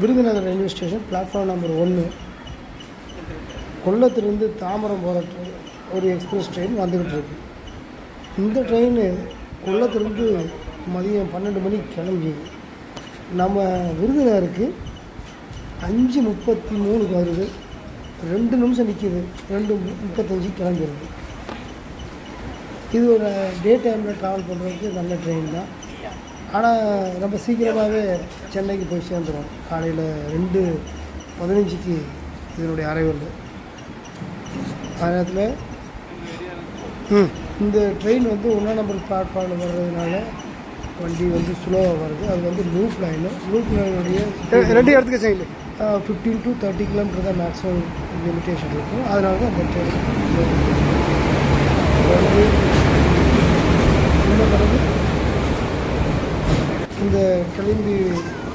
Virudhunagar railway station platform number 1. கொல்லத்திலிருந்து தாம்பரம் போகிற ஒரு எக்ஸ்பிரஸ் ட்ரெயின் வந்துக்கிட்டு இருக்கு. இந்த ட்ரெயின் கொல்லத்திலிருந்து மதியம் 12 மணிக்கு கிளம்பி நம்ம விருதுநகருக்கு 5:33 வருது. 2 நிமிஷம் நிற்கிது. 2:35 கிளம்பிடுது. இது ஒரு டே டைமில் ட்ராவல் பண்ணுறதுக்கு நல்ல ட்ரெயின் தான். ஆனால் ரொம்ப சீக்கிரமாகவே சென்னைக்கு போய் சேர்ந்துடும். காலையில் 2:15 இதனுடைய அரைவல். அதே நேரத்தில் இந்த ட்ரெயின் 1 நம்பர் பிளாட்ஃபார்மில் வர்றதுனால வண்டி ஸ்லோவாக வருது. அது லூப் லைனுடைய 2 இடத்துக்கு சைடு 15 to 30 கிலோமீட்டர் தான் மேக்ஸிமம் லிமிட்டேஷன் இருக்கும். அதனால தான் அந்த ட்ரெயின் இன்னும் பிறகு இந்த கிளம்பி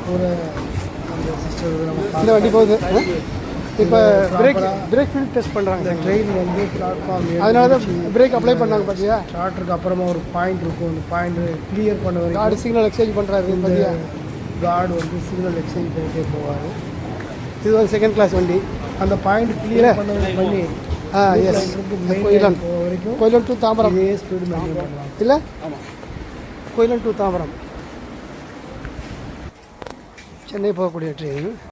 போகிற அந்த சிஸ்டர் இந்த வண்டி போகுது. இப்போ பிரேக் ஃபீல்ட் டெஸ்ட் பண்ணுறாங்க. இந்த ட்ரெயின் பிளாட்ஃபார்ம் அதனால தான் பிரேக் அப்ளை பண்ணாங்க. பார்த்தியா, ஸ்டார்டருக்கு அப்புறமா ஒரு பாயிண்ட் இருக்கும். அந்த பாயிண்ட் கிளியர் பண்ண வரைக்கும் கார்டு சிக்னல் எக்ஸ்சேஞ்ச் பண்ணுறாரு. பார்த்தியா, கார்டு சிக்னல் எக்ஸ்சேஞ்ச் பண்ணிட்டே போவார். இது செகண்ட் கிளாஸ் வண்டி. அந்த பாயிண்ட் கிளியர் பண்ணி கோயிலம் டு தாம்பரம் இதே ஸ்பீடு மெயின்டைன் பண்ணுவாங்க. இல்லை, ஆமாம், கோயிலம் டு தாம்பரம் சென்னை போகக்கூடிய ட்ரெயின்.